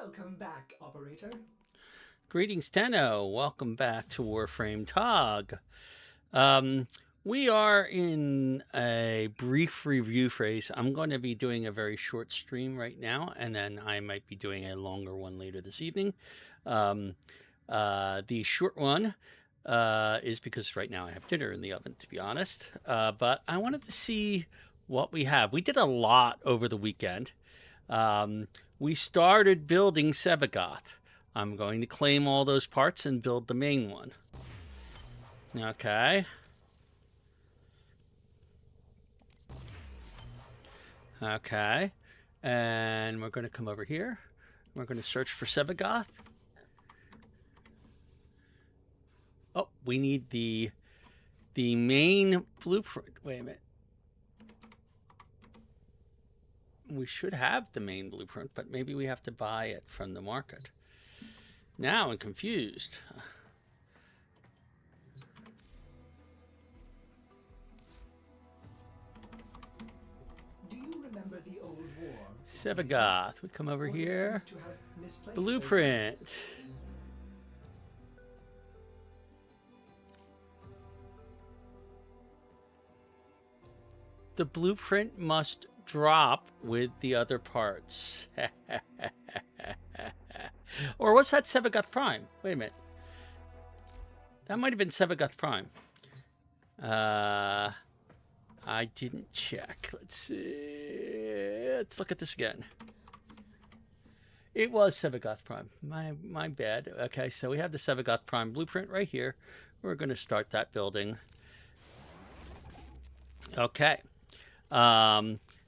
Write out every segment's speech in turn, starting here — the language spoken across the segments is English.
Welcome back, operator. Greetings, Tenno. Welcome back to Warframe TOG. We are in a brief review phase. I'm going to be doing a very short stream right now, and then I might be doing a longer one later this evening. The short one is because right now I have dinner in the oven, to be honest. But I wanted to see what we have. We did a lot over the weekend. We started building Sebagoth. I'm going to claim all those parts and build the main one. Okay. Okay. And we're going to come over here. We're going to search for Sebagoth. Oh, we need the main blueprint. Wait a minute. We should have the main blueprint, but maybe we have to buy it from the market. Now I'm confused. Do you remember the old war? Sebagoth. We come over Or here. seems to have misplaced Blueprint. The blueprint must drop with the other parts. Or what's that Sebagoth Prime? Wait a minute. That might have been Sebagoth Prime. I didn't check. Let's see. Let's look at this again. It was Sebagoth Prime. My bad. Okay, so we have the Sebagoth Prime blueprint right here. We're going to start that building. Okay.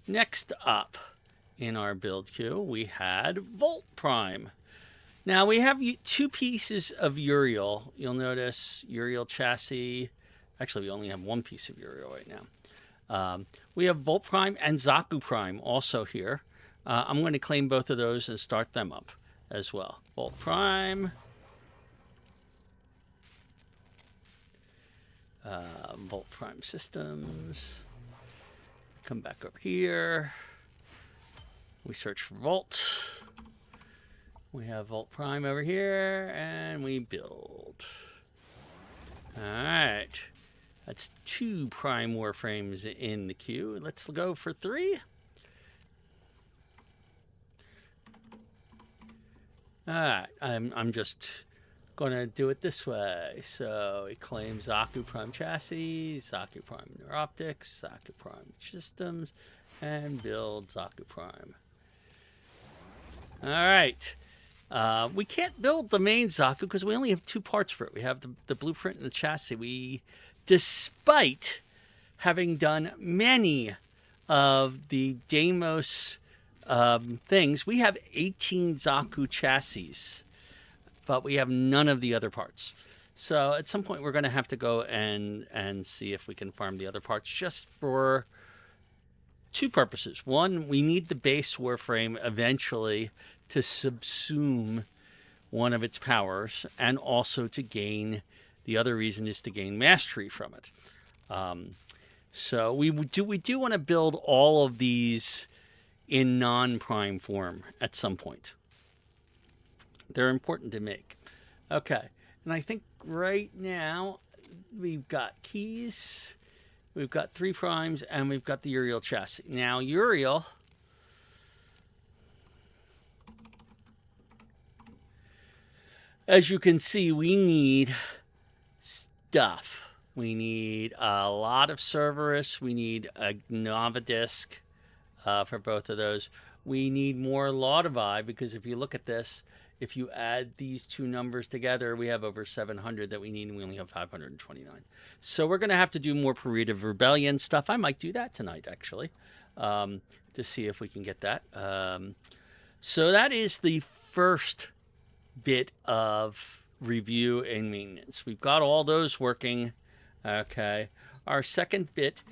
Next up in our build queue, we had Volt Prime. Now we have two pieces of Uriel. You'll notice Uriel chassis. Actually, we only have one piece of Uriel right now. We have Volt Prime and Zaku Prime also here. I'm going to claim both of those and start them up as well. Volt Prime. Volt Prime Systems. Come back up here. We search for Volt. We have Volt Prime over here, and we build. All right. That's 2 Prime Warframes in the queue. Let's go for 3. All right. I'm just going to do it this way. So we claim Zaku Prime Chassis, Zaku Prime Neuroptics, Zaku Prime Systems, and build Zaku Prime. All right. We can't build the main Zaku because we only have 2 parts for it. We have the blueprint and the chassis. Despite having done many of the Deimos things, we have 18 Zaku chassis, but we have none of the other parts. So at some point we're going to have to go and see if we can farm the other parts just for 2 purposes. One, we need the base Warframe eventually to subsume one of its powers, and also to gain, the other reason is to gain mastery from it. So we do want to build all of these in non-prime form at some point. They're important to make. Okay, and I think right now we've got keys, we've got 3 primes, and we've got the Uriel chassis. Now Uriel, as you can see, we need stuff. We need a lot of Cerberus. We need a Nova disk for both of those. We need more Laudavi, because if you look at this, if you add these 2 numbers together, we have over 700 that we need, and we only have 529. So we're going to have to do more Parade Rebellion stuff. I might do that tonight, actually, to see if we can get that. So that is the first bit of review and maintenance. We've got all those working. Okay. Our second bit,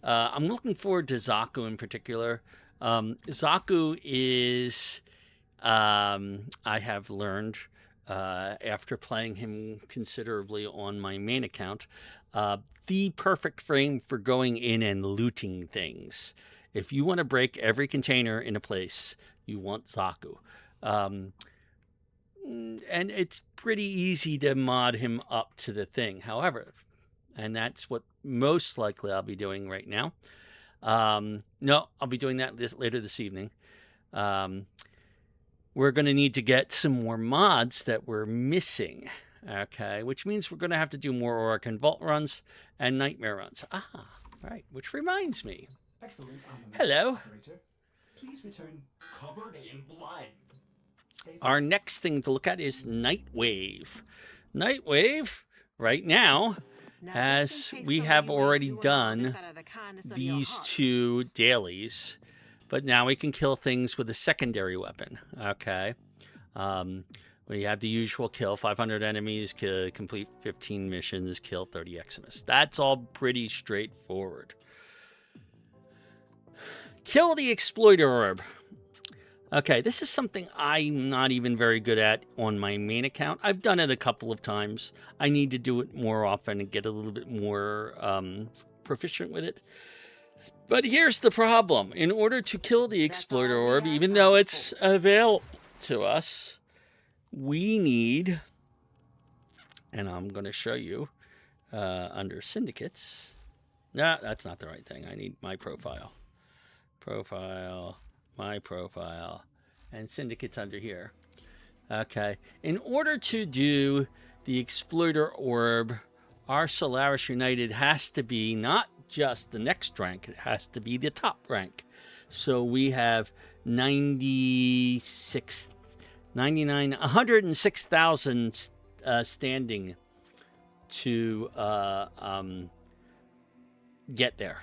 I'm looking forward to Zaku in particular. Zaku is, I have learned after playing him considerably on my main account, the perfect frame for going in and looting things. If you want to break every container in a place, you want Zaku. and it's pretty easy to mod him up to the thing. However, and that's what most likely I'll be doing right now. No, I'll be doing that later this evening. We're going to need to get some more mods that we're missing. Okay, which means we're going to have to do more Oracle Vault runs and Nightmare runs. Right. Which reminds me. Excellent. Hello. Operator. Please return covered in blood. Our next thing to look at is Nightwave. Nightwave, right now, as we have already done these 2 dailies, but now we can kill things with a secondary weapon. Okay. We have the usual kill 500 enemies, complete 15 missions, kill 30 Eximus. That's all pretty straightforward. Kill the Exploiter Orb. Okay, this is something I'm not even very good at on my main account. I've done it a couple of times. I need to do it more often and get a little bit more proficient with it. But here's the problem. In order to kill the Exploiter Orb, even though it's available to us, we need, and I'm going to show you under Syndicates. No, that's not the right thing. I need my profile. My profile, and Syndicates under here. Okay. In order to do the Exploiter Orb, our Solaris United has to be not just the next rank, it has to be the top rank. So we have 106,000 standing to get there.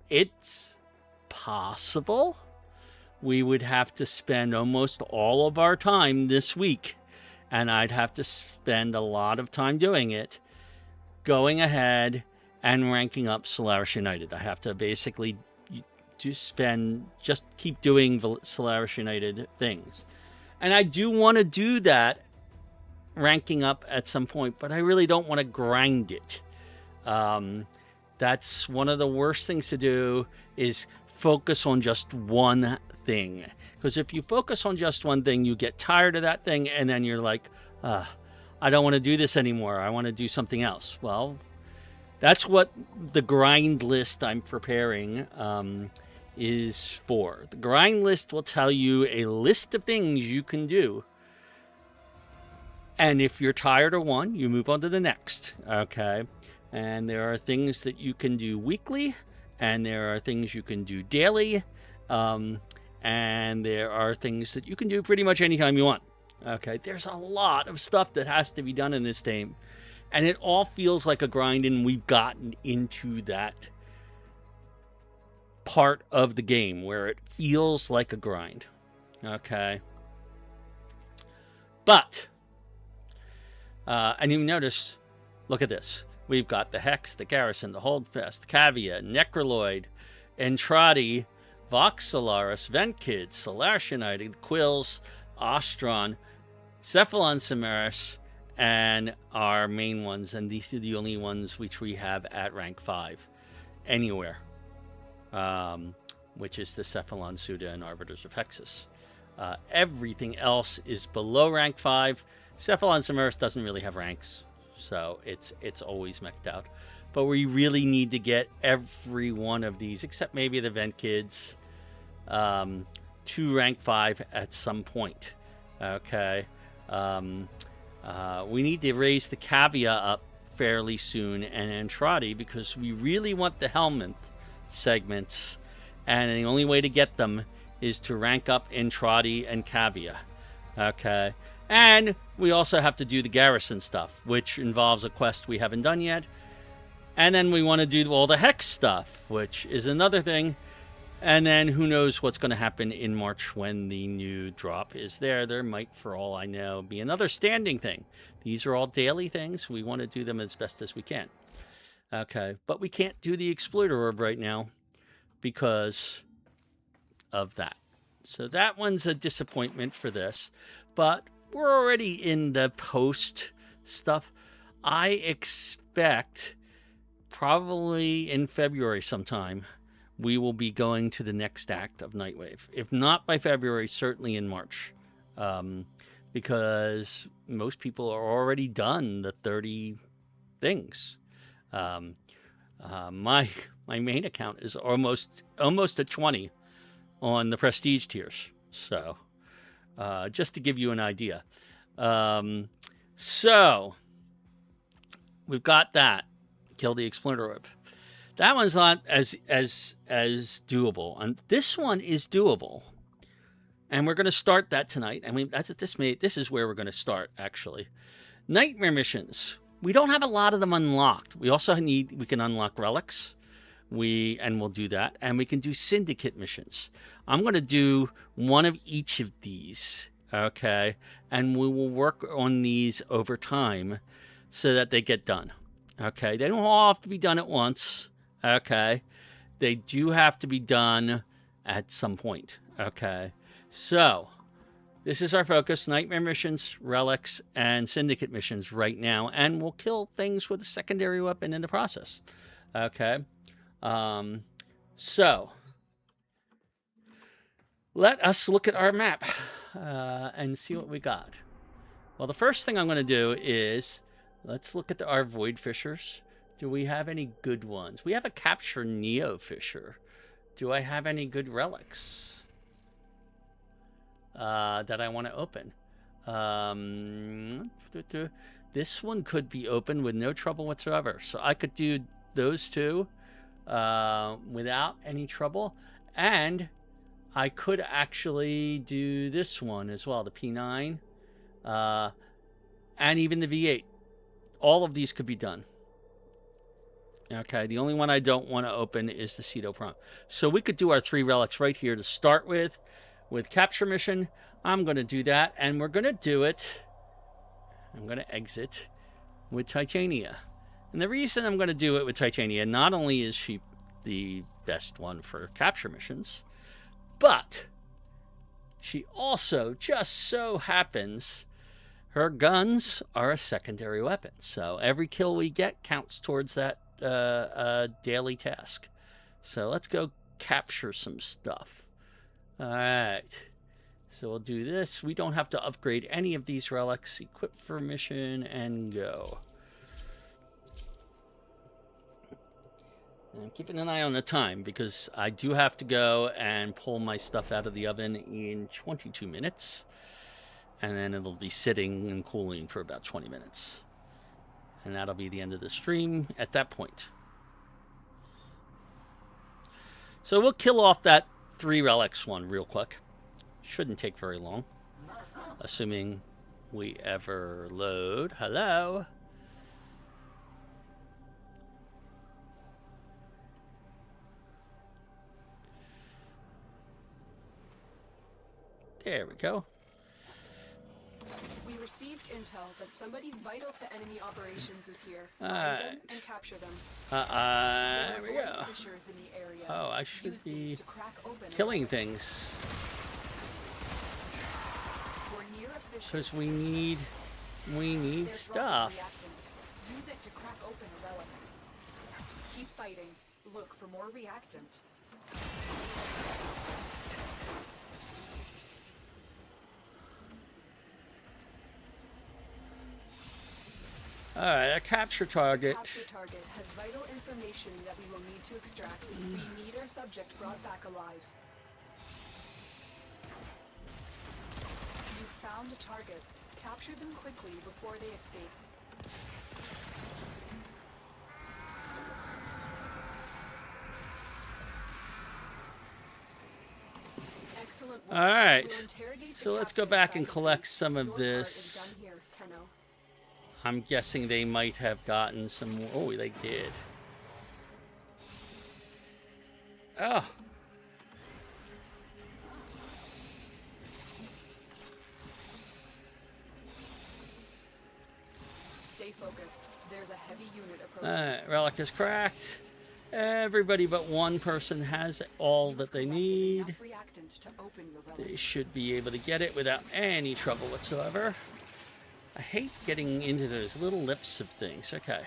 It's possible we would have to spend almost all of our time this week, and I'd have to spend a lot of time doing it, going ahead and ranking up Solaris United. I have to basically just keep doing Solaris United things. And I do want to do that ranking up at some point, but I really don't want to grind it. That's one of the worst things to do, is focus on just one thing. Because if you focus on just one thing, you get tired of that thing, and then you're like, I don't want to do this anymore. I want to do something else. Well, that's what the grind list I'm preparing is for. The grind list will tell you a list of things you can do. And if you're tired of one, you move on to the next. Okay? And there are things that you can do weekly, and there are things you can do daily, and there are things that you can do pretty much anytime you want. Okay, there's a lot of stuff that has to be done in this game, and it all feels like a grind, and we've gotten into that part of the game where it feels like a grind. Okay, but and you notice, look at this. We've got the Hex, the Garrison, the Holdfast, Cavia, Necroloid, Entrati, Vox Solaris, Ventkid, Solaris United, Quills, Ostron, Cephalon Samaris, and our main ones. And these are the only ones which we have at rank 5 anywhere, which is the Cephalon, Suda, and Arbiters of Hexus. Everything else is below rank 5. Cephalon Samaris doesn't really have ranks, so it's always maxed out. But we really need to get every one of these, except maybe the Ventkids, to rank 5 at some point. Okay. We need to raise the Cavia up fairly soon, and Entrati, because we really want the helmet segments, and the only way to get them is to rank up Entrati and Cavia. Okay. And we also have to do the Garrison stuff, which involves a quest we haven't done yet. And then we want to do all the Hex stuff, which is another thing. And then who knows what's going to happen in March when the new drop is there. There might, for all I know, be another standing thing. These are all daily things. We want to do them as best as we can. Okay, but we can't do the Exploiter Orb right now because of that. So that one's a disappointment for this. But we're already in the post stuff. I expect probably in February sometime, we will be going to the next act of Nightwave. If not by February, certainly in March. because most people are already done the 30 things. My main account is almost at 20 on the prestige tiers. So just to give you an idea. So we've got that. Kill the exploiter orb. That one's not as doable, and this one is doable. And we're going to start that tonight. And this is where we're going to start, actually. Nightmare missions. We don't have a lot of them unlocked. We also we can unlock relics. We'll do that. And we can do syndicate missions. I'm going to do one of each of these. Okay. And we will work on these over time so that they get done. Okay. They don't all have to be done at once. Okay. They do have to be done at some point. Okay. So, this is our focus, nightmare missions, relics, and syndicate missions right now, and we'll kill things with a secondary weapon in the process. Okay? So, let us look at our map and see what we got. Well, the first thing I'm going to do is, let's look at our Void Fishers. Do we have any good ones? We have a Capture Neo Fisher. Do I have any good relics that I want to open? This one could be open with no trouble whatsoever. So I could do those two without any trouble. And I could actually do this one as well, the P9 and even the V8. All of these could be done. Okay, the only one I don't want to open is the Ceto Prom. So we could do our 3 relics right here to start with Capture Mission. I'm going to do that, and we're going to do it. I'm going to exit with Titania. And the reason I'm going to do it with Titania, not only is she the best one for capture missions, but she also just so happens her guns are a secondary weapon. So every kill we get counts towards that daily task. So let's go capture some stuff. All right. So we'll do this. We don't have to upgrade any of these relics. Equip for mission and go. And keeping an eye on the time because I do have to go and pull my stuff out of the oven in 22 minutes. And then it'll be sitting and cooling for about 20 minutes. And that'll be the end of the stream at that point. So we'll kill off that 3 relics one real quick. Shouldn't take very long. Assuming we ever load. Hello? There we go. We received intel that somebody vital to enemy operations is here. Alright. Find them and capture them. There we go. Fishers in the area. Oh, I should Use be these to crack open killing things. We're near a fisher. Because we need There's stuff. reactant. Use it to crack open a relic. Keep fighting. Look for more reactant. Alright, a capture target. Capture target has vital information that we will need to extract. We need our subject brought back alive. You found a target. Capture them quickly before they escape. Excellent work. Alright. We'll interrogate the So let's go captive back and privately. collect some of Your part is this. done here, Tenno. I'm guessing they might have gotten some more. Oh, they did. Oh. Stay focused. There's a heavy unit approaching. Alright, relic is cracked. Everybody but one person has all that they need. Enough reactant to open your relic. They should be able to get it without any trouble whatsoever. I hate getting into those little lips of things. Okay.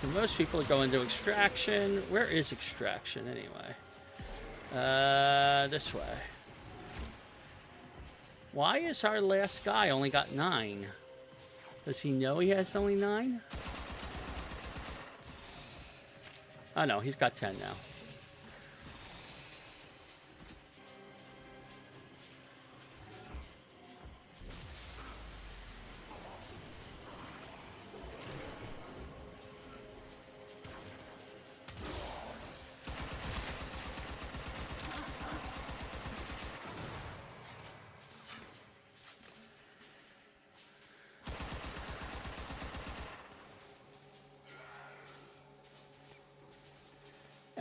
So most people go into extraction. Where is extraction anyway? This way. Why is our last guy only got 9? Does he know he has only 9? Oh no, he's got 10 now.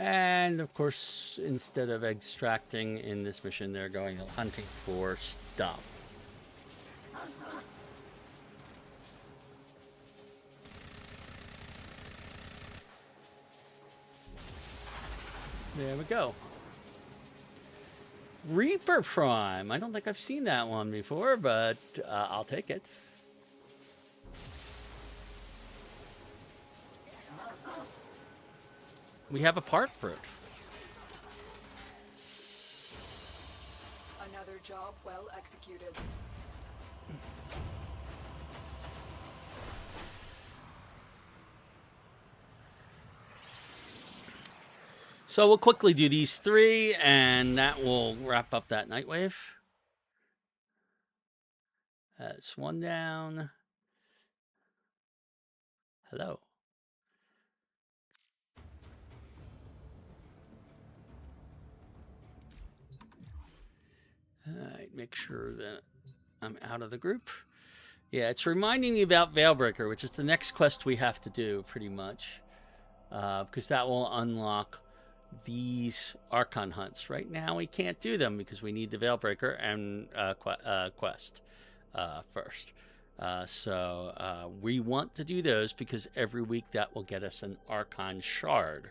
And of course, instead of extracting in this mission, they're going hunting for stuff. There we go. Reaper Prime. I don't think I've seen that one before, but I'll take it. We have a part for it. Another job well executed. So we'll quickly do these 3, and that will wrap up that night wave. That's 1 down. Hello. All right, make sure that I'm out of the group. Yeah, it's reminding me about Veilbreaker, which is the next quest we have to do, pretty much. Because that will unlock these Archon hunts. Right now, we can't do them because we need the Veilbreaker and quest first. So we want to do those because every week that will get us an Archon shard.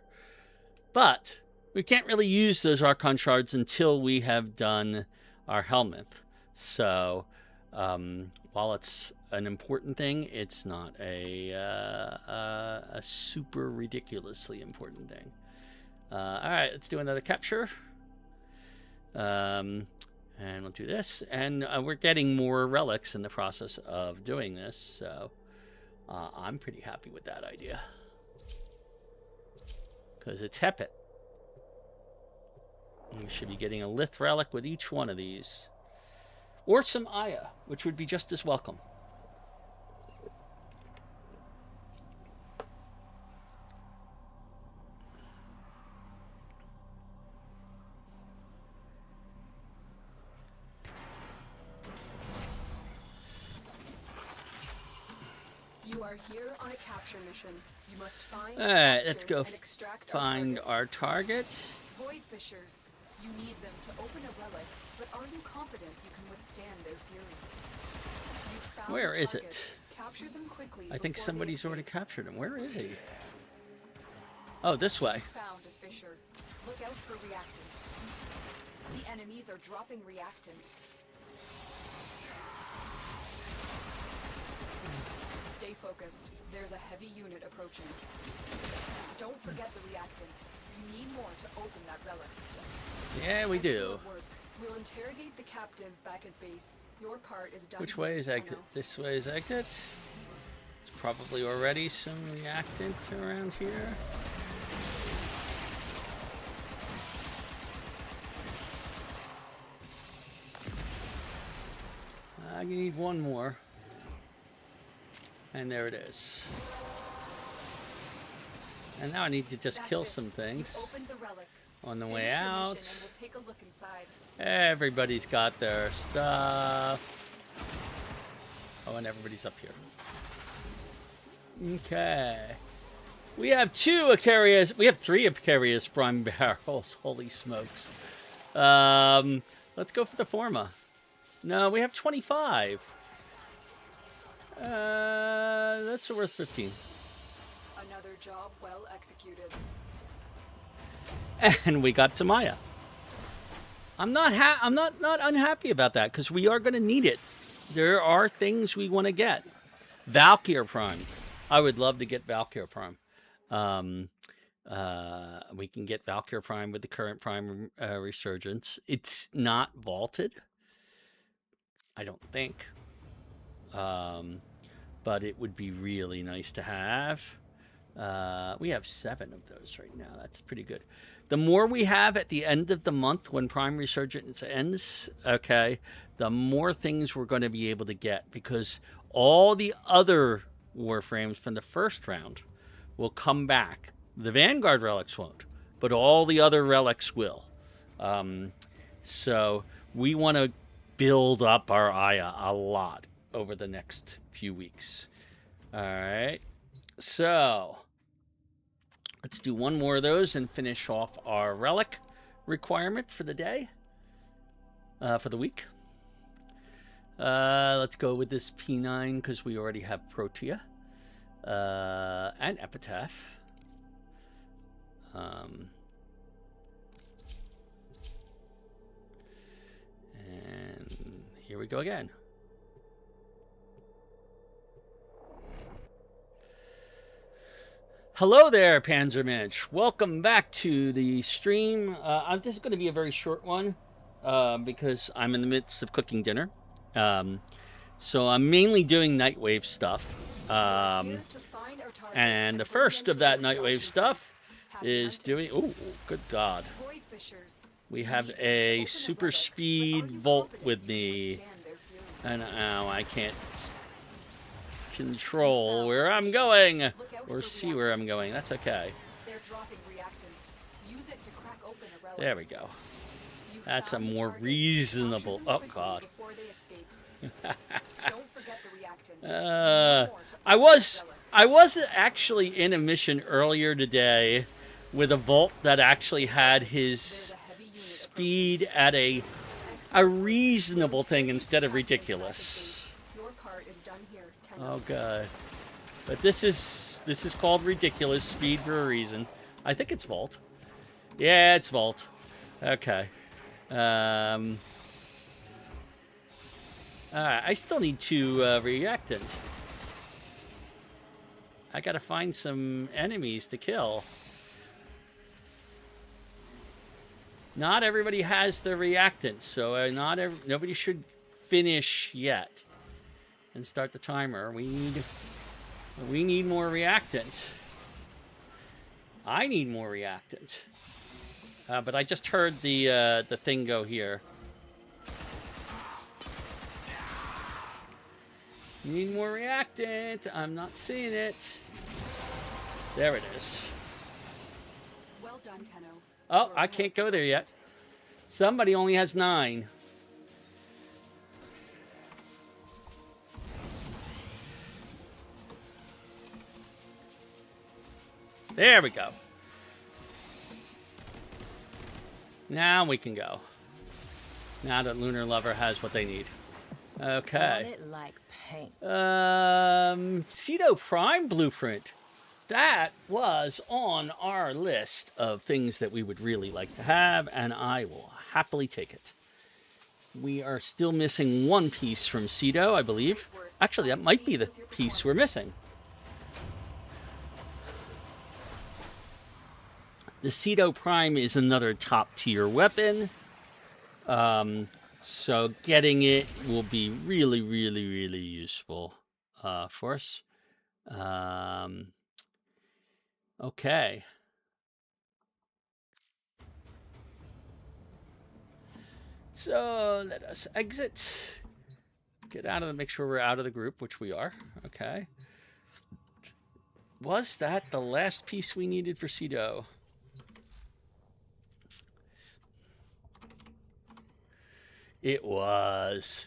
But we can't really use those Archon shards until we have done our helmet. So while it's an important thing, it's not a super ridiculously important thing. All right, let's do another capture. And we'll do this. And we're getting more relics in the process of doing this. So I'm pretty happy with that idea. Because it's Hepit. We should be getting a Lith relic with each one of these. Or some Aya, which would be just as welcome. You are here on a capture mission. You must find. All right, let's go and extract find our target. Void Fishers. You need them to open a relic, but are you confident you can withstand their fury? You found Where the is target. it? Capture them quickly. I think before somebody's they already escape. captured him. Where is he? Oh, this way. Found a fisher. Look out for reactant. The enemies are dropping reactant. Stay focused. There's a heavy unit approaching. Don't forget the reactant. You need more to open that relic. Yeah, we do. Excellent work. We'll interrogate the captive back at base. Your part is done. Which way is exit? Tenno. This way is exit. There's probably already some reactant around here. I need one more. And there it is. And now I need to just That's kill it. some things You've opened the relic. on the Finish way your out. mission and we'll take a look inside. Everybody's got their stuff. Oh, and everybody's up here. Okay. We have 2 Icarius. We have 3 Icarius Prime barrels. Holy smokes. Let's go for the Forma. No, we have 25. That's worth 15. Another job well executed. And we got Tamaya. I'm not unhappy about that because we are going to need it. There are things we want to get. Valkyr Prime. I would love to get Valkyr Prime. We can get Valkyr Prime with the current Prime resurgence. It's not vaulted. I don't think. But it would be really nice to have. We have 7 of those right now. That's pretty good. The more we have at the end of the month when Prime Resurgence ends, okay, the more things we're going to be able to get, because all the other Warframes from the first round will come back. The Vanguard relics won't, but all the other relics will. So we want to build up our Aya a lot over the next few weeks. All right. So let's do one more of those and finish off our relic requirement for the day, for the week. Let's go with this P9 because we already have Protea and Epitaph. And here we go again. Hello there, Panzermensch. Welcome back to the stream. This is going to be a very short one because I'm in the midst of cooking dinner. So I'm mainly doing Nightwave stuff. And the first of that Nightwave stuff is doing... Oh, good God. We have a super speed Volt with me. And I can't control where I'm going or see where I'm going. That's okay. There we go. That's a more reasonable... Oh, God. I was actually in a mission earlier today with a Volt that actually had his speed at a reasonable thing instead of ridiculous. Oh God! But this is called ridiculous speed for a reason. I think it's Volt. Yeah, it's Volt. Okay. Alright, I still need 2 reactant. I gotta find some enemies to kill. Not everybody has the reactant, so nobody should finish yet and start the timer. We need more reactant. I need more reactant. But I just heard the thing go here. You need more reactant. I'm not seeing it. There it is. Well done, Tenno. Oh, I can't go there yet. Somebody only has 9. There we go. Now we can go. Now that Lunar Lover has what they need. Okay. Want it like paint. Cedo Prime Blueprint. That was on our list of things that we would really like to have, and I will happily take it. We are still missing 1 piece from Cedo, I believe. Actually, that might be the piece we're missing. The Cedo Prime is another top-tier weapon. So getting it will be really, really, really useful for us. Okay. So let us exit. Get out of the... Make sure we're out of the group, which we are. Okay. Was that the last piece we needed for Cedo? It was.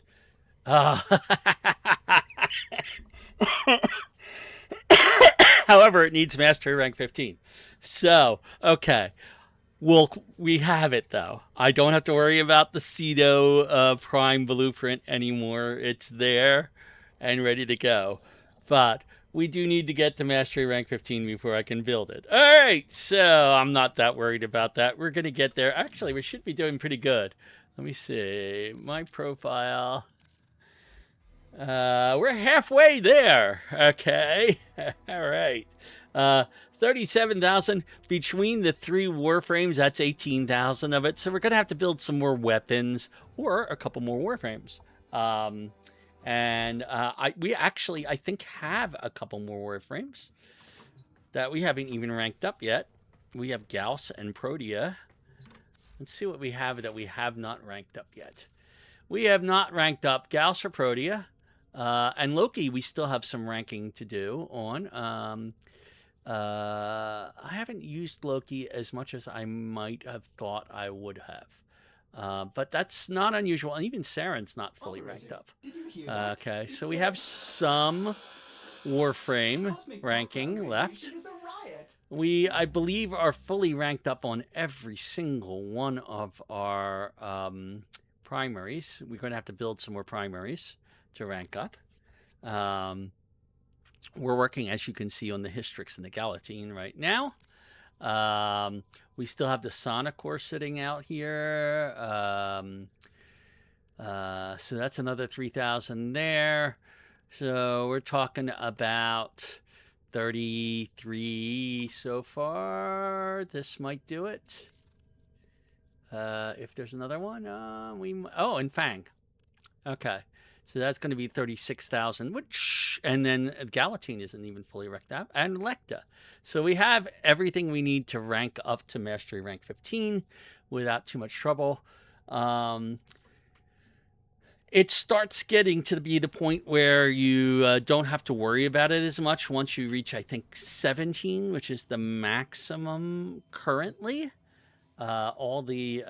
However, it needs Mastery Rank 15. So, okay. Well, we have it, though. I don't have to worry about the Cedo Prime Blueprint anymore. It's there and ready to go. But we do need to get to Mastery Rank 15 before I can build it. All right, so I'm not that worried about that. We're going to get there. Actually, we should be doing pretty good. Let me see. My profile. We're halfway there. Okay. All right. 37,000 between the 3 Warframes. That's 18,000 of it. So we're going to have to build some more weapons or a couple more Warframes. We actually, I think, have a couple more Warframes that we haven't even ranked up yet. We have Gauss and Protea. Let's see what we have that we have not ranked up yet. We have not ranked up Gauss or Protea. And Loki, we still have some ranking to do on. I haven't used Loki as much as I might have thought I would have. But that's not unusual. And even Saren's not fully ranked up. Did you hear that? Okay, It so we said have some Warframe cosmic ranking background left. radiation is a riot. We, I believe, are fully ranked up on every single one of our primaries. We're going to have to build some more primaries to rank up. We're working, as you can see, on the Hystrix and the Galatine right now. We still have the Sonocore sitting out here. So that's another 3,000 there. So we're talking about 33 so far. This might do it. If there's another one, oh, and Fang. Okay. So that's going to be 36,000, and then Galatine isn't even fully ranked up, and Lecta. So we have everything we need to rank up to Mastery Rank 15 without too much trouble. It starts getting to be the point where you don't have to worry about it as much once you reach, I think, 17, which is the maximum currently. All the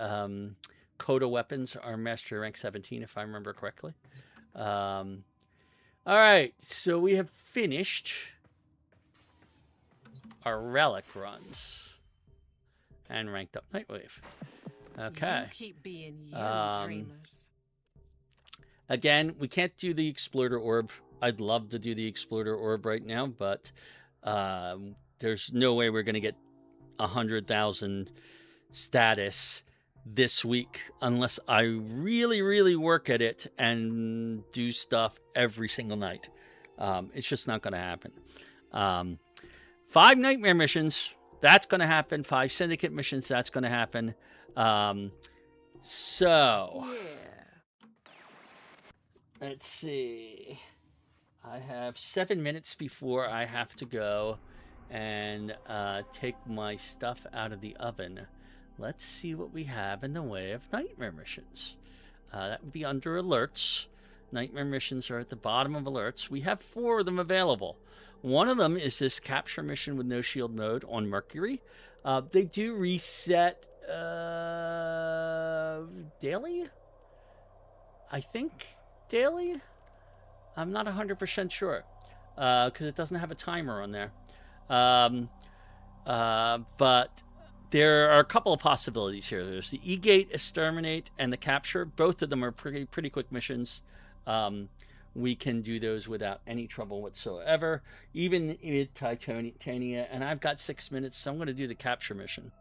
Coda weapons are Mastery Rank 17, if I remember correctly. All right, so we have finished our relic runs and ranked up Nightwave. Okay. You keep being you, dreamers. Again, we can't do the Exploder Orb. I'd love to do the Exploder Orb right now, but there's no way we're going to get 100,000 status this week unless I really, really work at it and do stuff every single night. It's just not going to happen. 5 Nightmare missions, that's going to happen. 5 Syndicate missions, that's going to happen. So... Yeah. Let's see. I have 7 minutes before I have to go and take my stuff out of the oven. Let's see what we have in the way of Nightmare missions. That would be under alerts. Nightmare missions are at the bottom of alerts. We have 4 of them available. One of them is this capture mission with no shield mode on Mercury. They do reset daily, I think. Daily? I'm not 100% sure because it doesn't have a timer on there. But there are a couple of possibilities here. There's the E-Gate, Exterminate, and the Capture. Both of them are pretty quick missions. We can do those without any trouble whatsoever, even in Titania. And I've got 6 minutes, so I'm going to do the Capture mission.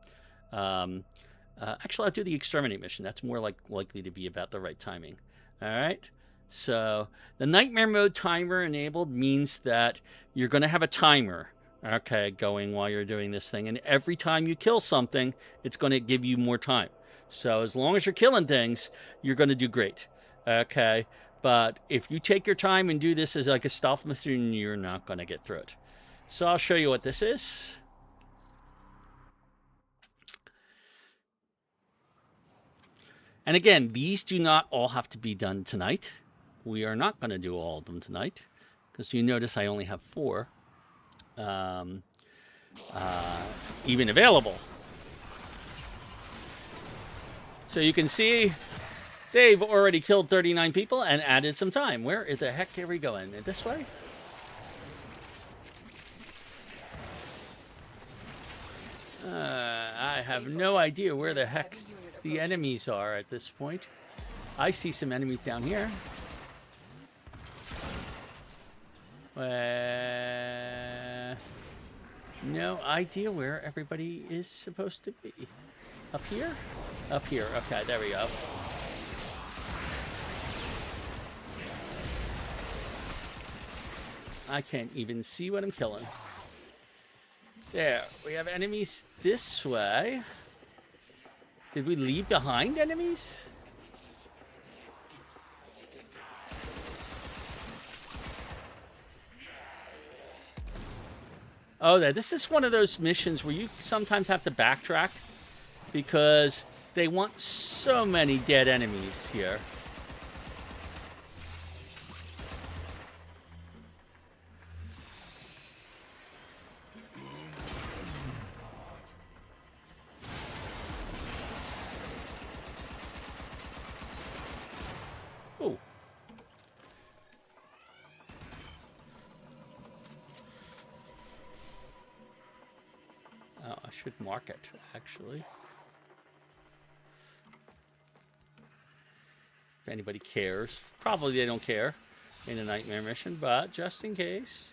Actually, I'll do the Exterminate mission. That's more likely to be about the right timing. All right. So the Nightmare Mode timer enabled means that you're going to have a timer, okay, going while you're doing this thing. And every time you kill something, it's going to give you more time. So as long as you're killing things, you're going to do great, okay? But if you take your time and do this as like a stealth mission, you're not going to get through it. So I'll show you what this is. And again, these do not all have to be done tonight. We are not going to do all of them tonight because you notice I only have 4 even available. So you can see they've already killed 39 people and added some time. Where the heck are we going? This way? I have no idea where the heck the enemies are at this point. I see some enemies down here. No idea where everybody is supposed to be. Up here? Up here. Okay, there we go. I can't even see what I'm killing. There. We have enemies this way. Did we leave behind enemies? Oh, this is one of those missions where you sometimes have to backtrack because they want so many dead enemies here. Oh. Oh, I should mark it, actually. If anybody cares. Probably they don't care in a nightmare mission, but just in case.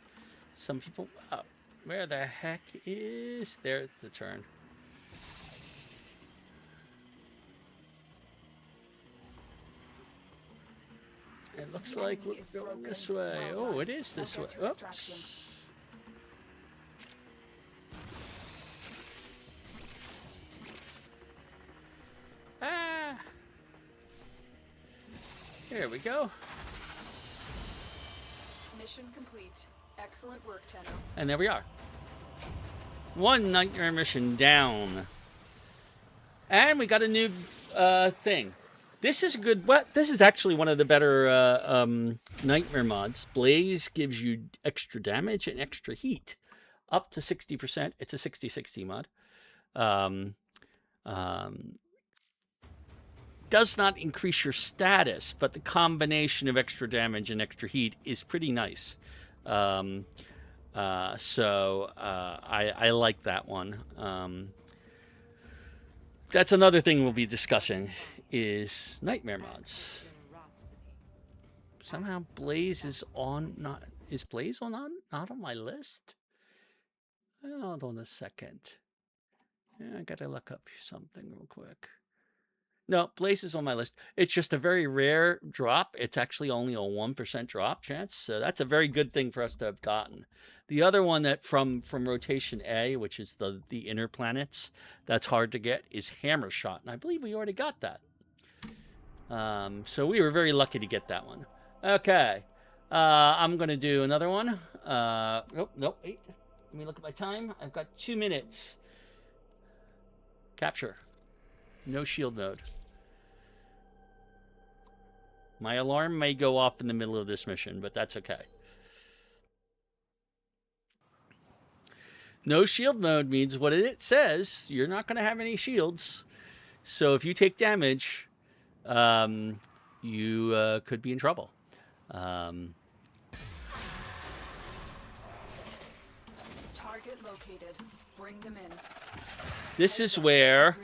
Some people... Oh, where the heck is... There's the turn. It looks like we're going this way. Oh, it is this way. Oops. Ah! Here we go. Mission complete. Excellent work, Tenno. And there we are. One nightmare mission down. And we got a new thing. This is good. This is actually one of the better nightmare mods. Blaze gives you extra damage and extra heat. Up to 60%. It's a 60-60 mod. Does not increase your status, but the combination of extra damage and extra heat is pretty nice. I like that one. That's another thing we'll be discussing is nightmare mods. Somehow Blaze is not Blaze not on my list? Hold on a second. Yeah, I gotta look up something real quick. No, Blaze is on my list. It's just a very rare drop. It's actually only a 1% drop chance, so that's a very good thing for us to have gotten. The other one that from rotation A, which is the inner planets, that's hard to get, is Hammer Shot, and I believe we already got that. So we were very lucky to get that one. Okay, I'm gonna do another one. Nope, wait. Let me look at my time. I've got 2 minutes. Capture. No shield mode. My alarm may go off in the middle of this mission, but that's okay. No shield mode means what it says. You're not going to have any shields. So if you take damage, you could be in trouble. Target located. Bring them in. This is where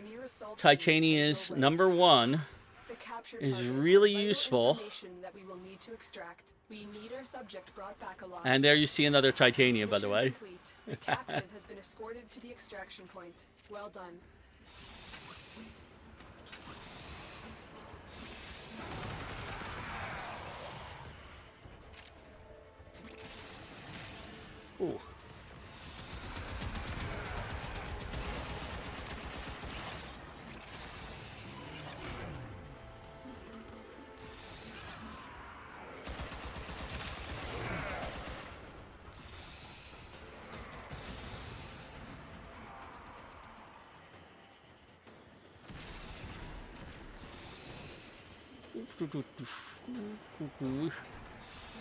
Titania's #1 is really useful. And there you see another Titania, by the way. The captive has been escorted to the extraction point. Well done. Ooh.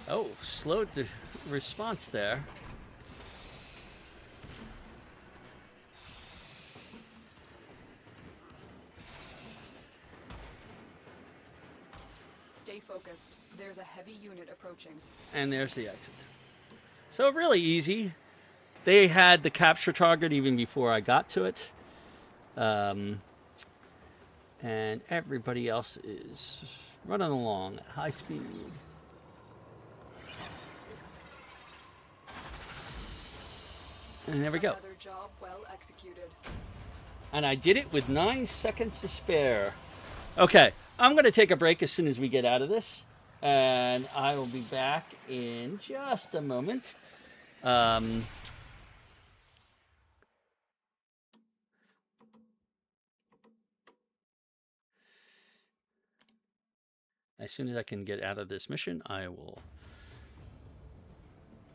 Oh, slowed the response there. Stay focused. There's a heavy unit approaching. And there's the exit. So really easy. They had the capture target even before I got to it. And everybody else is running along at high speed. And there we go. Another job well executed. And I did it with 9 seconds to spare. Okay, I'm going to take a break as soon as we get out of this. And I will be back in just a moment. As soon as I can get out of this mission, I will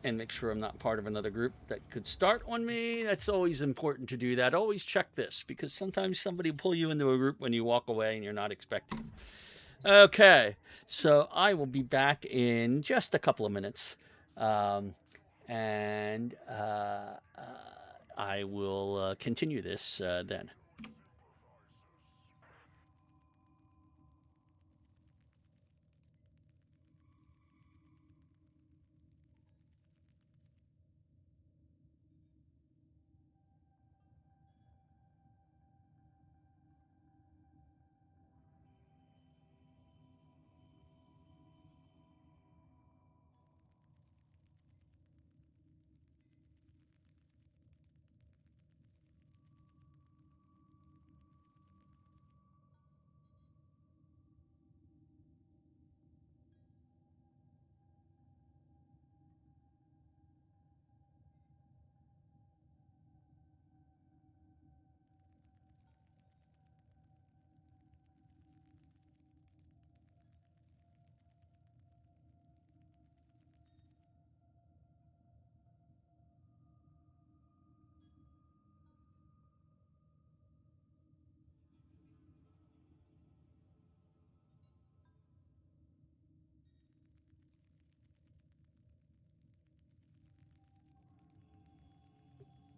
and make sure I'm not part of another group that could start on me. That's always important to do that. Always check this, because sometimes somebody will pull you into a group when you walk away and you're not expecting it. Okay, so I will be back in just a couple of minutes. And I will continue this then.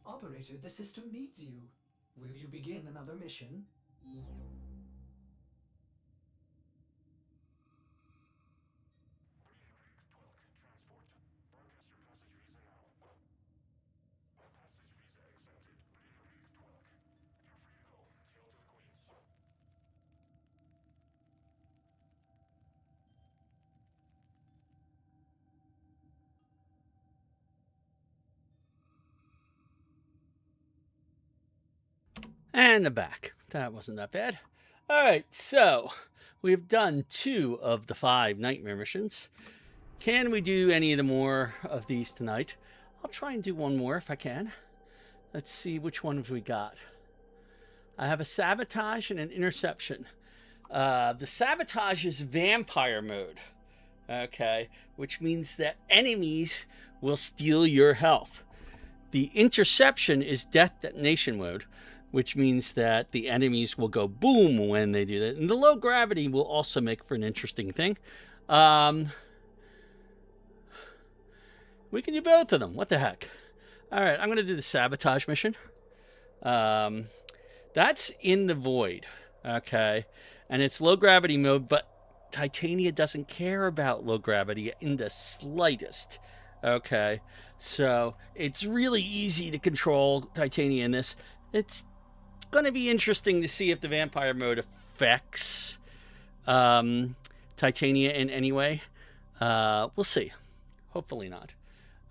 Operator, the system needs you. Will you begin another mission? And the back. That wasn't that bad. All right, so we've done 2 of the 5 nightmare missions. Can we do any of the more of these tonight? I'll try and do one more if I can. Let's see which ones we got. I have a sabotage and an interception. The sabotage is vampire mode. Okay, which means that enemies will steal your health. The interception is death detonation mode, which means that the enemies will go boom when they do that. And the low gravity will also make for an interesting thing. We can do both of them. What the heck? All right, I'm going to do the sabotage mission. That's in the void, okay? And it's low gravity mode, but Titania doesn't care about low gravity in the slightest, okay? So it's really easy to control Titania in this. It's going to be interesting to see if the vampire mode affects Titania in any way. We'll see. Hopefully not.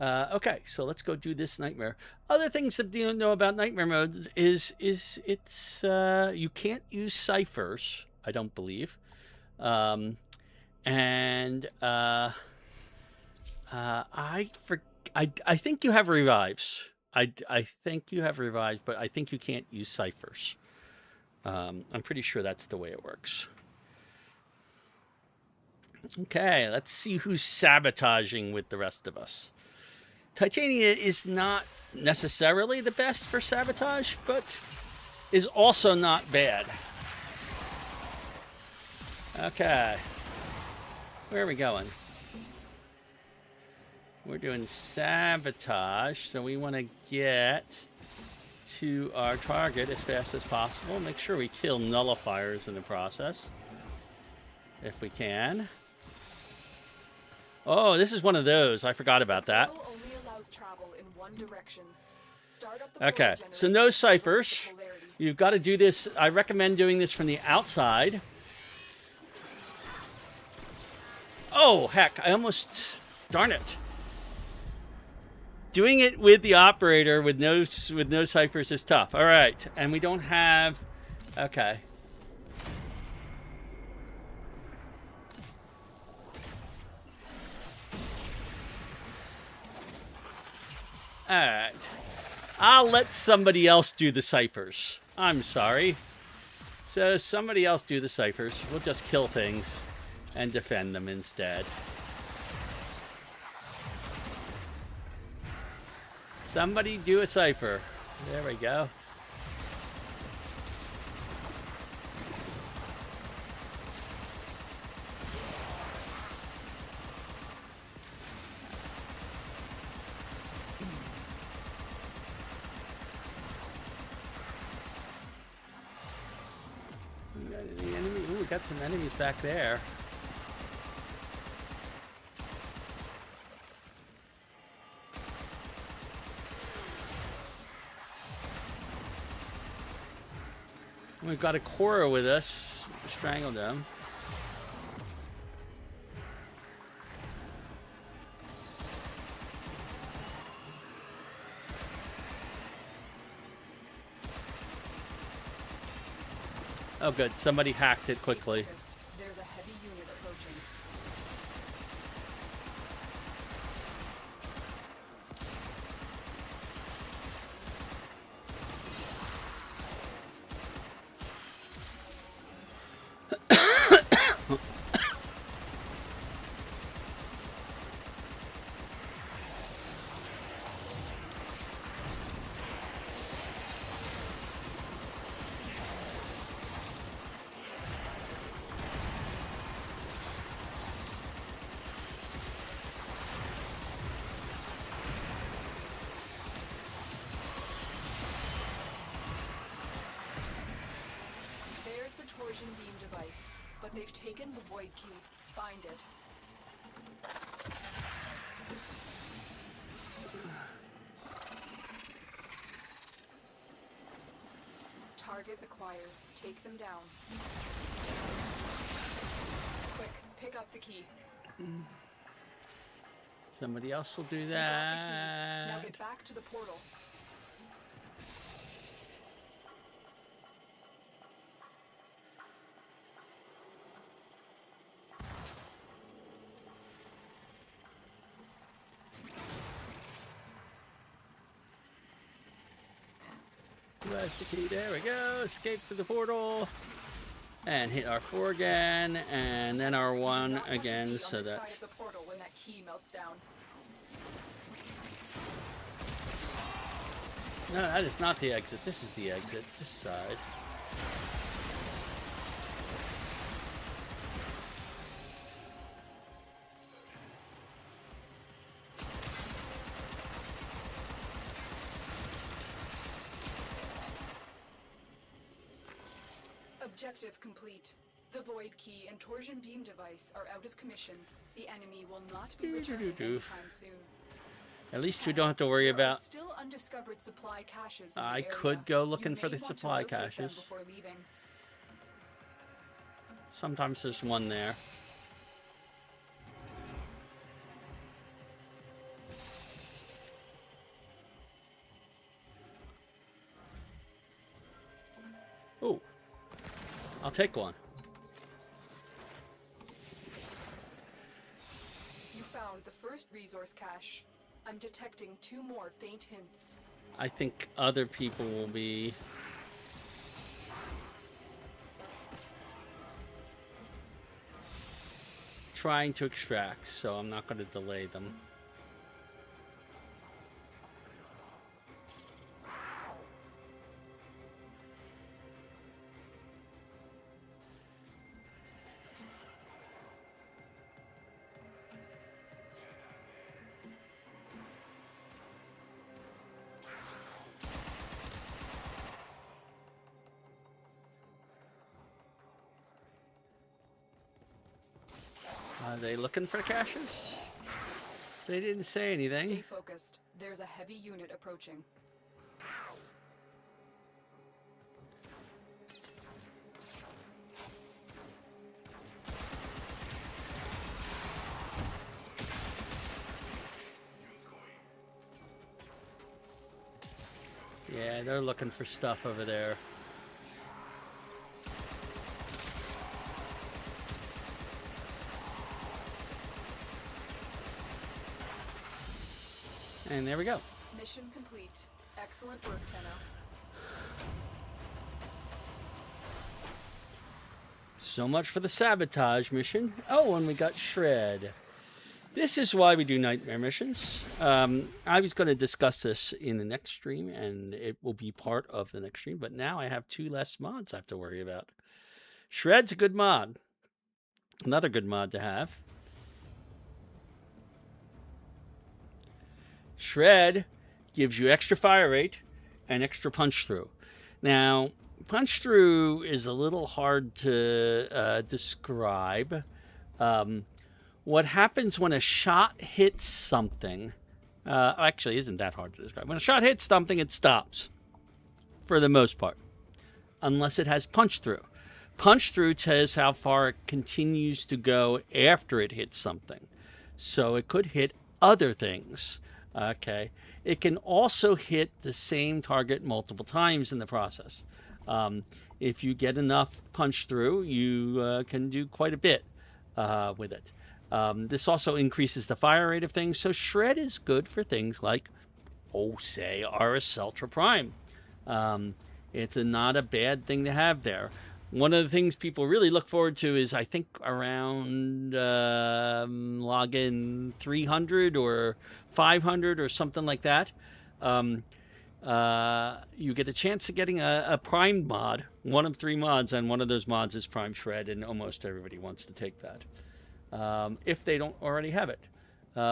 Okay, so let's go do this nightmare. Other things that you know about nightmare mode is it's you can't use ciphers, I don't believe, and I think you have revives. I think you have revives, but I think you can't use ciphers. I'm pretty sure that's the way it works. Okay, let's see who's sabotaging with the rest of us. Titania is not necessarily the best for sabotage, but is also not bad. Okay. Where are we going? We're doing sabotage, so we want to get to our target as fast as possible. Make sure we kill nullifiers in the process, if we can. Oh, this is one of those. I forgot about that. Okay, so no ciphers. You've got to do this. I recommend doing this from the outside. Oh, heck, I almost... Darn it. Doing it with the operator with no ciphers is tough. All right, and we don't have... Okay. All right. I'll let somebody else do the ciphers. I'm sorry. So somebody else do the ciphers. We'll just kill things and defend them instead. Somebody do a cipher. There we go. The enemy. Ooh, we got some enemies back there. We've got a Cora with us. Strangled them. Oh, good. Somebody hacked it quickly. There's a heavy unit approaching. There's the torsion beam device, but they've taken the void key. Find it. Target acquired. Take them down. Quick, pick up the key. Somebody else will do You got the key. Now that. get back to the portal. Who has the key? There we go. Escape to the portal. And hit R4 again. And then R1 Not much again key on so this that... side of the portal when that key melts down. No, that is not the exit. This is the exit. This side. Objective complete. The void key and torsion beam device are out of commission. The enemy will not be returning anytime soon. At least we don't have to worry There are about... still undiscovered supply caches in the I area. could go You looking for may the want to supply locate them caches. before leaving. Sometimes there's one there. Ooh. I'll take one. You found the first resource cache. I'm detecting 2 more faint hints. I think other people will be... trying to extract, so I'm not going to delay them. Are they looking for caches? They didn't say Stay anything. focused. There's a heavy unit approaching. Yeah, they're looking for stuff over there. And there we go. Mission complete. Excellent work, Tenno. So much for the sabotage mission. Oh, and we got Shred. This is why we do nightmare missions. I was going to discuss this in the next stream, and it will be part of the next stream, but now I have 2 less mods I have to worry about. Shred's a good mod. Another good mod to have. Shred gives you extra fire rate and extra punch through. Now, punch through is a little hard to describe. What happens when a shot hits something, actually isn't that hard to describe. When a shot hits something, it stops for the most part, unless it has punch through. Punch through tells how far it continues to go after it hits something. So it could hit other things. Okay. It can also hit the same target multiple times in the process. If you get enough punch through, you can do quite a bit with it. This also increases the fire rate of things. So Shred is good for things like, say, RS Ultra Prime. It's not a bad thing to have there. One of the things people really look forward to is, I think, around login 300 or 500 or something like that. You get a chance of getting a Prime mod, one of 3 mods, and one of those mods is Prime Shred, and almost everybody wants to take that. If they don't already have it.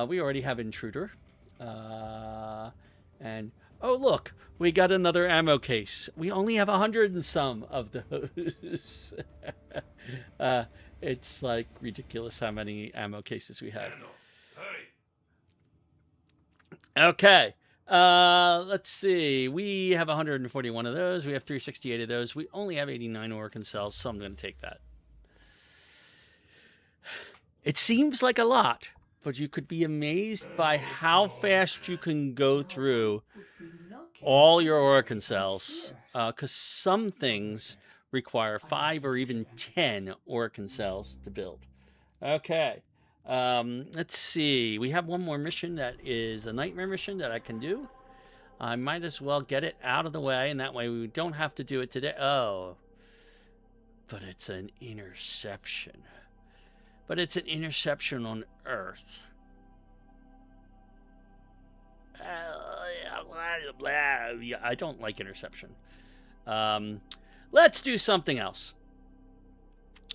We already have Intruder. And, oh, look, we got another ammo case. We only have 100 and some of those. It's like ridiculous how many ammo cases we have. Okay. Let's see. We have 141 of those. We have 368 of those. We only have 89 Orkin cells, so I'm going to take that. It seems like a lot, but you could be amazed by how fast you can go through all your Orkin cells, because some things require 5 or even 10 Orkin cells to build. Okay. Let's see. We have one more mission that is a nightmare mission that I can do. I might as well get it out of the way, and that way we don't have to do it today. Oh, but it's an interception. But it's an interception on Earth. I don't like interception. Let's do something else.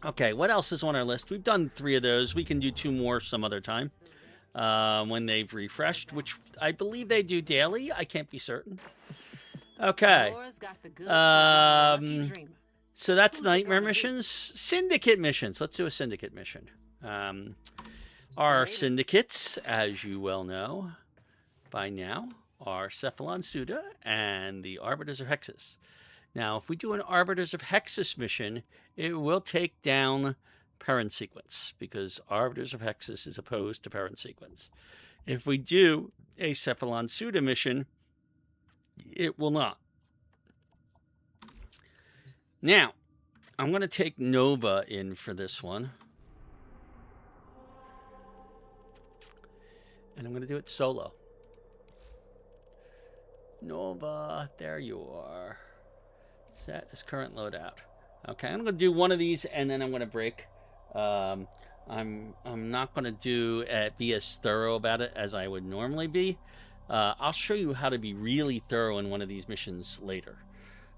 Okay, what else is on our list? We've done 3 of those. We can do 2 more some other time when they've refreshed, which I believe they do daily. I can't be certain. Okay. So that's nightmare missions. Syndicate missions. Let's do a syndicate mission. Our syndicates, as you well know by now, are Cephalon Suda and the Arbiters of Hexus. Now, if we do an Arbiters of Hexus mission, it will take down parent sequence, because Arbiters of Hexus is opposed to parent sequence. If we do a Cephalon Suda mission, it will not. Now, I'm going to take Nova in for this one. And I'm going to do it solo. Nova, there you are. Set is current loadout. Okay, I'm going to do one of these and then I'm going to break. I'm not going to be as thorough about it as I would normally be. I'll show you how to be really thorough in one of these missions later.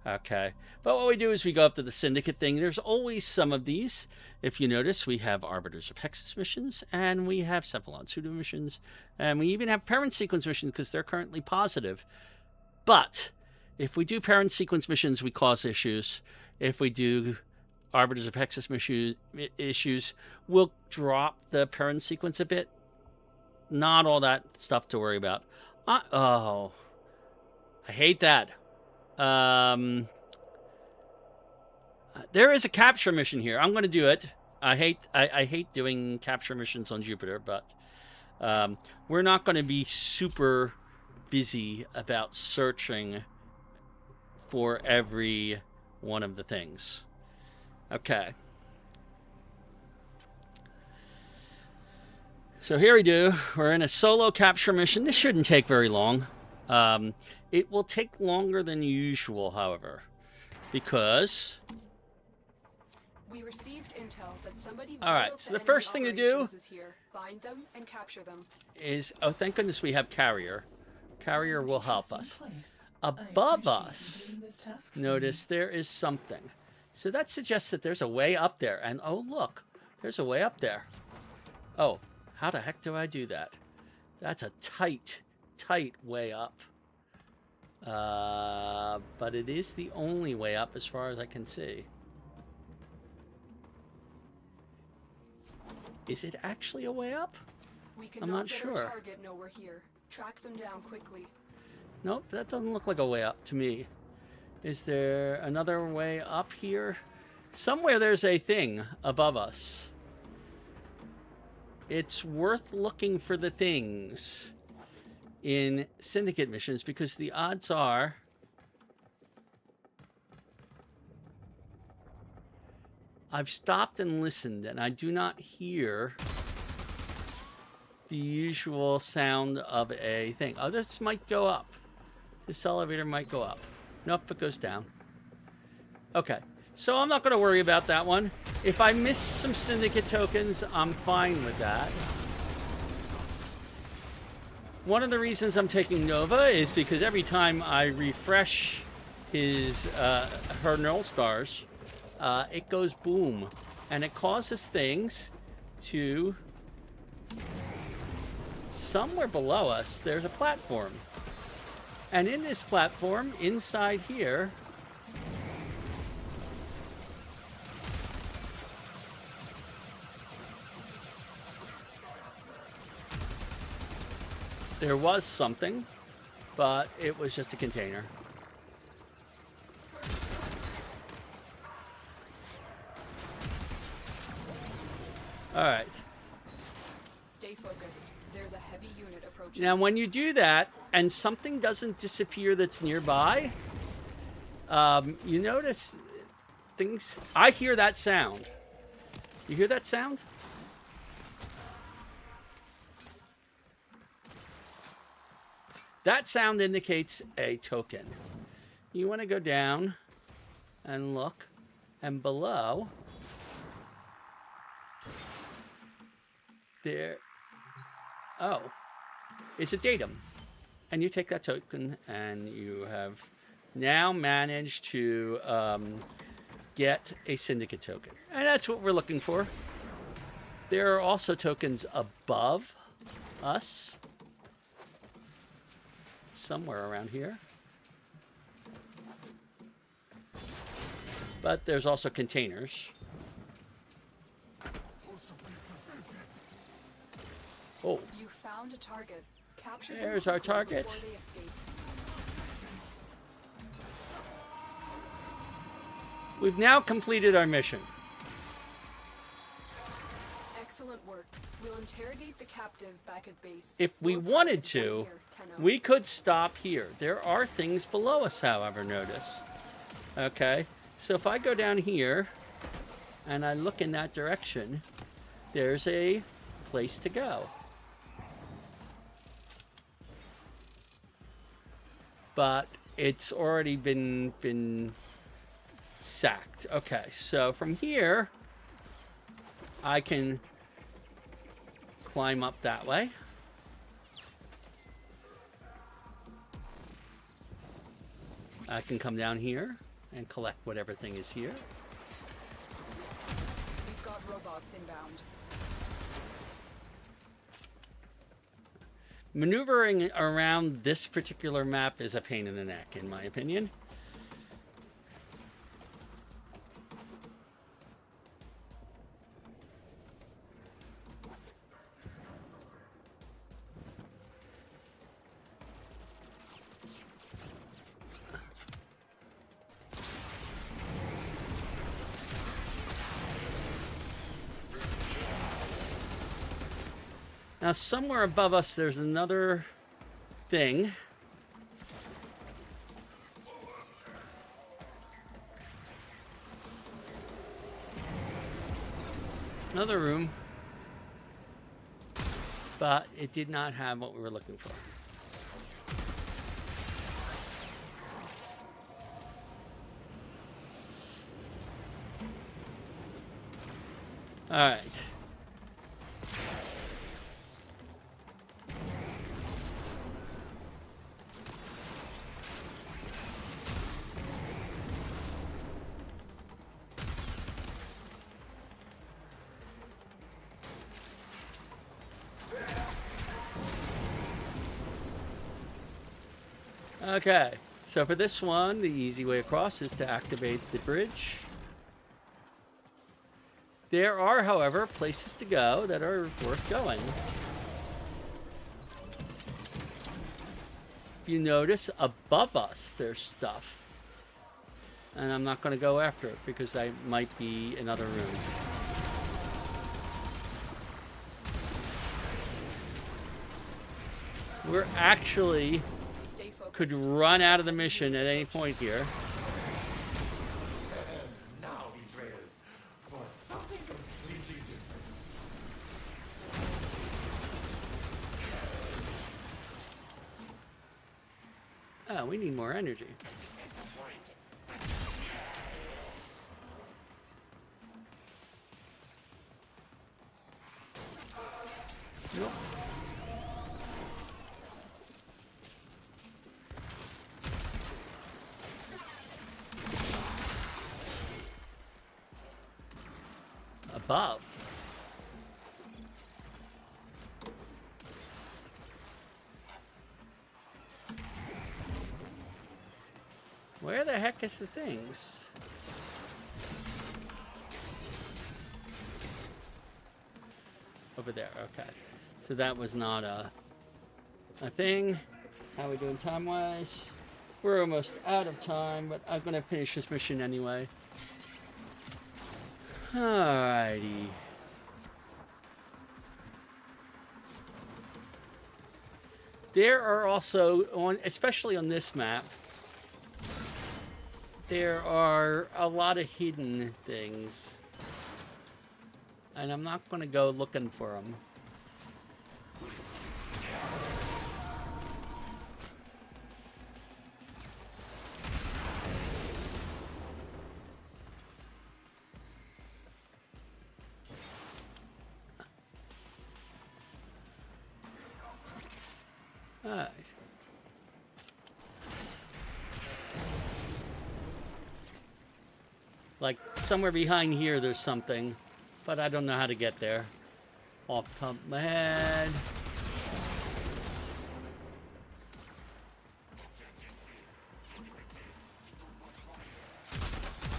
Okay, but what we do is we go up to the Syndicate thing. There's always some of these. If you notice, we have Arbiters of Hexus missions, and we have Cephalon Pseudo missions, and we even have parent sequence missions because they're currently positive. But if we do parent sequence missions, we cause issues. If we do Arbiters of Hexus issues, we'll drop the parent sequence a bit. Not all that stuff to worry about. Oh, I hate that. There is a capture mission here. I'm going to do it. I hate doing capture missions on Jupiter, but we're not going to be super busy about searching for every one of the things. Okay. So here we do. We're in a solo capture mission. This shouldn't take very long. It will take longer than usual, however, because We received intel that somebody All right, vital so to the enemy first thing to do operations is here. Find them and capture them. is, oh, thank goodness we have Carrier. Carrier will help us. Place. Above I us, appreciate you doing this task for notice there is something. So that suggests that there's a way up there. And oh, look, there's a way up there. Oh, how the heck do I do that? That's a tight, tight way up. But it is the only way up as far as I can see. Is it actually a way up? We I'm not cannot let sure. our target know we're here. Track them down quickly. Nope, that doesn't look like a way up to me. Is there another way up here? Somewhere there's a thing above us. It's worth looking for the things in Syndicate missions because the odds are I've stopped and listened and I do not hear the usual sound of a thing. Oh, this might go up. This elevator might go up. Nope, it goes down. Okay, so I'm not going to worry about that one. If I miss some Syndicate tokens, I'm fine with that. One of the reasons I'm taking Nova is because every time I refresh her Null Stars, it goes boom. And it causes things to... Somewhere below us, there's a platform. And in this platform, inside here, there was something, but it was just a container. All right. Stay focused. There's a heavy unit approaching. Now, when you do that and something doesn't disappear that's nearby, you notice things. I hear that sound. You hear that sound? That sound indicates a token. You want to go down and look, and below there. Oh, it's a datum. And you take that token, and you have now managed to get a Syndicate token. And that's what we're looking for. There are also tokens above us. Somewhere around here. But there's also containers. Oh. You found a target. Capture them There's our quickly target. before they escape. We've now completed our mission. Excellent work. We'll interrogate the captive back at base. If we Your wanted part is done to, here, Tenno. we could stop here. There are things below us, however, notice. Okay, so if I go down here and I look in that direction, there's a place to go. But it's already been sacked. Okay, so from here, I can climb up that way. I can come down here and collect whatever thing is here. We've got robots inbound. Maneuvering around this particular map is a pain in the neck, in my opinion. Now, somewhere above us, there's another thing. Another room. But it did not have what we were looking for. All right. Okay, so for this one, the easy way across is to activate the bridge. There are, however, places to go that are worth going. If you notice, above us, there's stuff. And I'm not going to go after it because that might be another room. We're actually could run out of the mission at any point here. Now we trailers for something completely different. Oh, we need more energy. Nope. Above. Where the heck is the things? Over there, okay. So that was not a thing. How are we doing time-wise? We're almost out of time, but I'm gonna finish this mission anyway. Alrighty. There are also, especially on this map, there are a lot of hidden things. And I'm not going to go looking for them. Alright. Like, somewhere behind here there's something, but I don't know how to get there. Off the top of my head.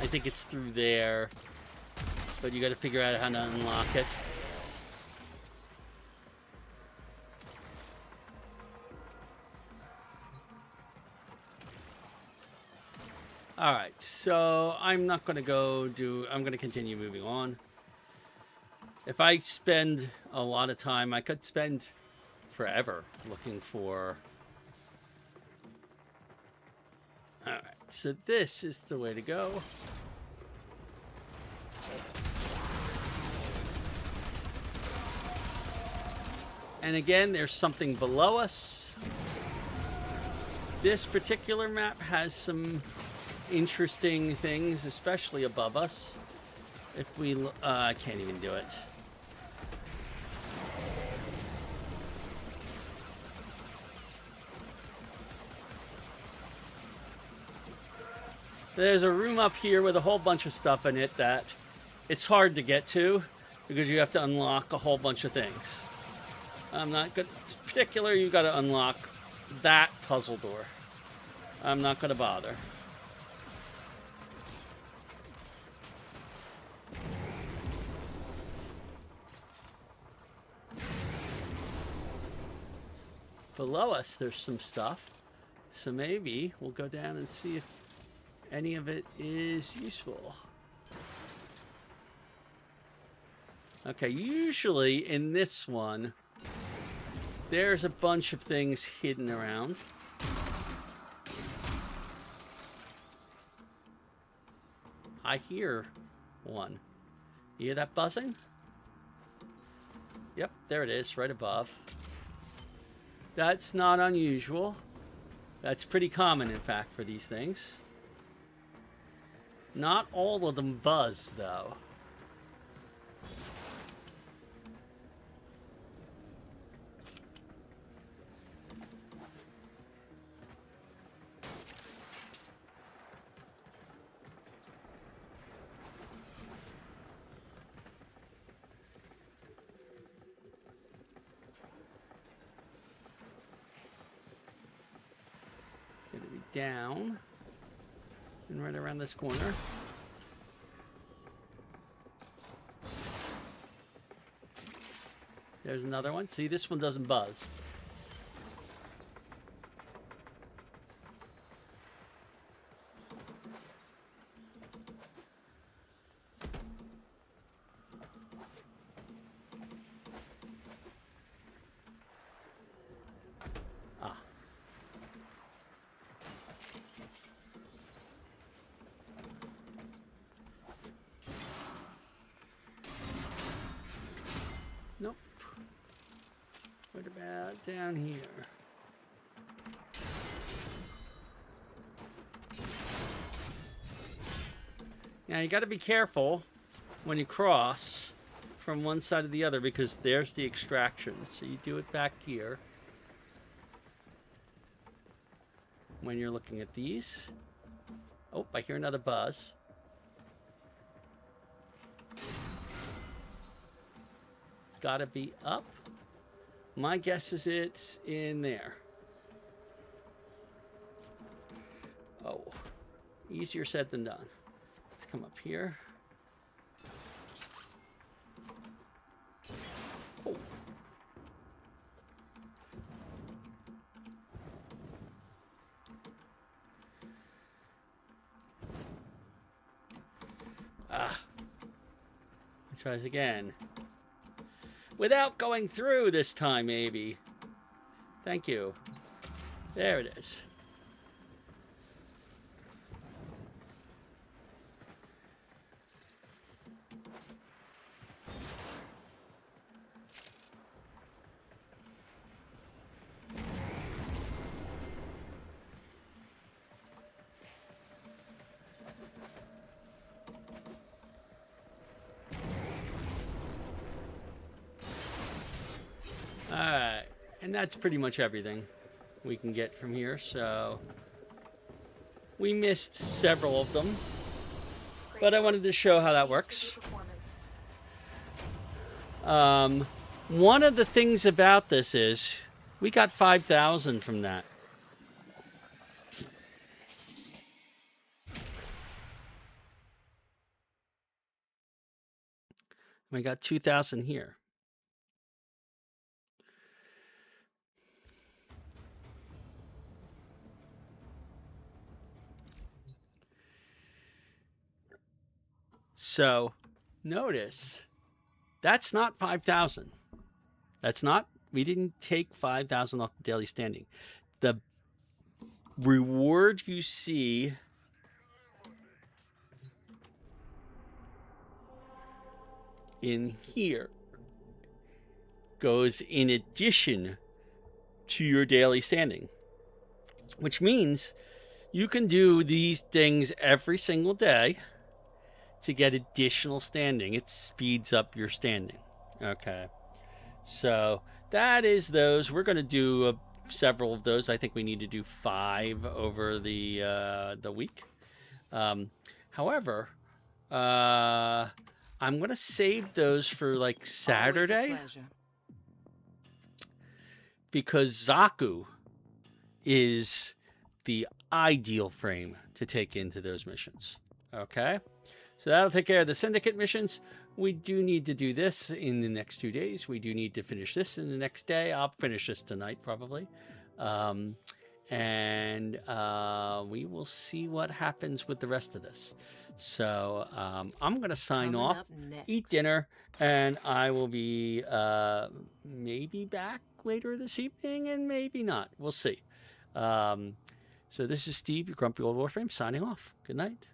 I think it's through there, but you got to figure out how to unlock it. Alright, so I'm not going to I'm going to continue moving on. If I spend a lot of time, I could spend forever looking for... Alright, so this is the way to go. And again, there's something below us. This particular map has some interesting things, especially above us. If we... I can't even do it. There's a room up here with a whole bunch of stuff in it that it's hard to get to because you have to unlock a whole bunch of things. I'm not good. In particular, you got to unlock that puzzle door. I'm not going to bother. Below us, there's some stuff. So maybe we'll go down and see if any of it is useful. Okay, usually in this one, there's a bunch of things hidden around. I hear one. You hear that buzzing? Yep, there it is, right above. That's not unusual. That's pretty common, in fact, for these things. Not all of them buzz, though. down and right around this corner. There's another one. See, this one doesn't buzz. Ah. Nope. What about down here? Now you got to be careful when you cross from one side to the other because there's the extraction. So you do it back here when you're looking at these. Oh, I hear another buzz. It's got to be up. My guess is it's in there. Oh, easier said than done. Let's come up here. Oh. Ah. Let's try this again. Without going through this time, maybe. Thank you. There it is. Alright, and that's pretty much everything we can get from here, so we missed several of them, but I wanted to show how that works. One of the things about this is we got 5,000 from that. We got 2,000 here. So, notice, that's not 5,000. That's not, we didn't take 5,000 off the daily standing. The reward you see in here goes in addition to your daily standing, which means you can do these things every single day to get additional standing. It speeds up your standing. Okay, so that is those. We're going to do several of those. I think we need to do 5 over the week. However, I'm going to save those for like Saturday because Zaku is the ideal frame to take into those missions. Okay. So that'll take care of the Syndicate missions. We do need to do this in the next 2 days. We do need to finish this in the next day. I'll finish this tonight, probably. We will see what happens with the rest of this. So I'm going to sign off, eat dinner, and I will be maybe back later this evening and maybe not. We'll see. So this is Steve, your grumpy old Warframe, signing off. Good night.